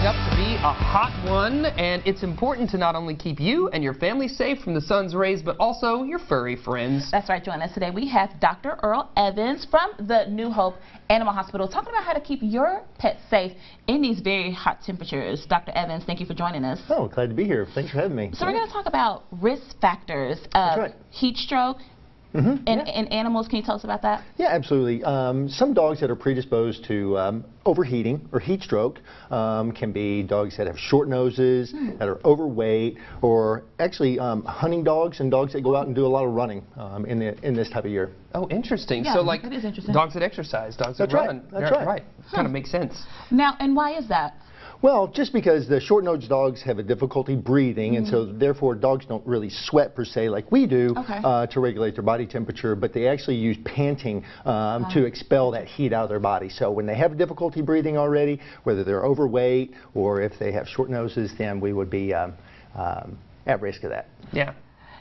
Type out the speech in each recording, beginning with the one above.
up to be a hot one, and it's important to not only keep you and your family safe from the sun's rays, but also your furry friends. That's right. Joining us today, we have Dr. Earl Evans from the New Hope Animal Hospital talking about how to keep your pet safe in these very hot temperatures. Dr. Evans, thank you for joining us. Oh, glad to be here. Thanks for having me. So we're going to talk about risk factors of heat stroke. In animals. Can you tell us about that? Yeah, absolutely. Some dogs that are predisposed to overheating or heat stroke can be dogs that have short noses, that are overweight, or actually hunting dogs and dogs that go out and do a lot of running in this type of year. Oh, interesting. Yeah, so like it is interesting. dogs that exercise, dogs that run. That's right. Kind of makes sense. Now, and why is that? Well, just because the short-nosed dogs have a difficulty breathing, and so therefore dogs don't really sweat per se like we do to regulate their body temperature, but they actually use panting to expel that heat out of their body. So when they have difficulty breathing already, whether they're overweight or if they have short noses, then we would be at risk of that. Yeah.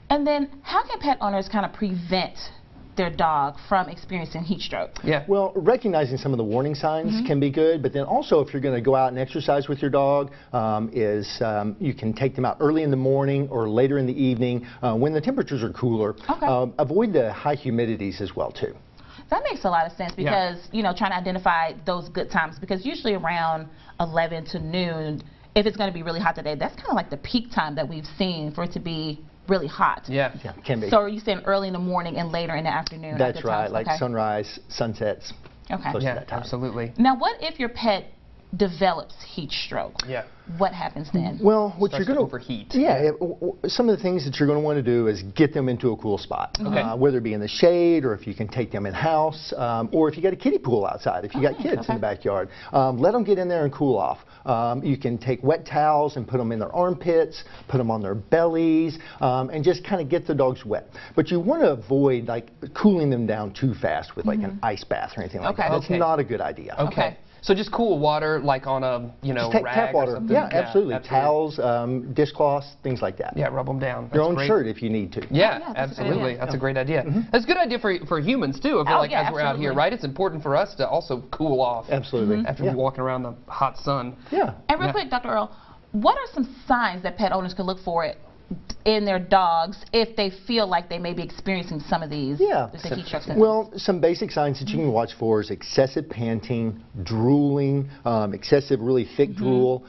And then how can pet owners kind of prevent their dog from experiencing heat stroke? Yeah. Well, recognizing some of the warning signs can be good, but then also if you're going to go out and exercise with your dog, you can take them out early in the morning or later in the evening when the temperatures are cooler. Avoid the high humidities as well too. That makes a lot of sense because, you know, trying to identify those good times, because usually around 11 to noon, if it's going to be really hot today, that's kind of like the peak time that we've seen for it to be really hot. Yeah, can be. So are you saying early in the morning and later in the afternoon? That's right, like sunrise, sunsets. Okay. Yeah, absolutely. Now, what if your pet develops heat stroke? Yeah. What happens then? Well, what you're going to overheat. Yeah, some of the things that you're going to want to do is get them into a cool spot, whether it be in the shade or if you can take them in house, or if you got a kiddie pool outside, if you got kids in the backyard, let them get in there and cool off. You can take wet towels and put them in their armpits, put them on their bellies, and just kind of get the dogs wet. But you want to avoid like cooling them down too fast with like an ice bath or anything like that. That's not a good idea. Okay. So just cool water, like on a, rag tap water. or something? Yeah, absolutely. Towels, dishcloths, things like that. Yeah, rub them down. Your own shirt if you need to. Yeah, absolutely. That's a great idea. That's a good idea for humans too. I feel like as we're out here, right? It's important for us to also cool off. Absolutely. After we're walking around the hot sun. Yeah. And real quick, Dr. Earl, what are some signs that pet owners can look for in their dogs if they feel like they may be experiencing some of these heat stroke symptoms? Well, some basic signs that you can watch for is excessive panting, drooling, excessive really thick drool.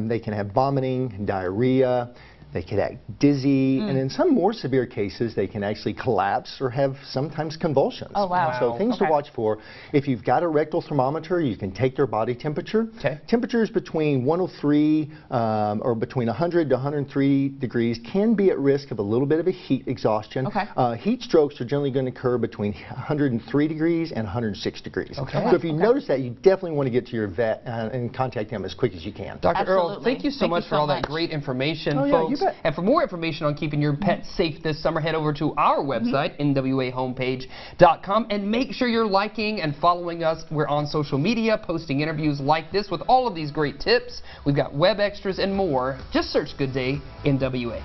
They can have vomiting, diarrhea. They can act dizzy, and in some more severe cases, they can actually collapse or have sometimes convulsions. Oh, wow. So things to watch for. If you've got a rectal thermometer, you can take their body temperature. Temperatures between 103 or between 100 to 103 degrees can be at risk of a little bit of a heat exhaustion. Heat strokes are generally going to occur between 103 degrees and 106 degrees. So if you notice that, you definitely want to get to your vet and contact them as quick as you can. Dr. Earl, thank you so much for all that great information, folks. And for more information on keeping your pet safe this summer, head over to our website, NWAHomepage.com, and make sure you're liking and following us. We're on social media, posting interviews like this with all of these great tips. We've got web extras and more. Just search Good Day NWA.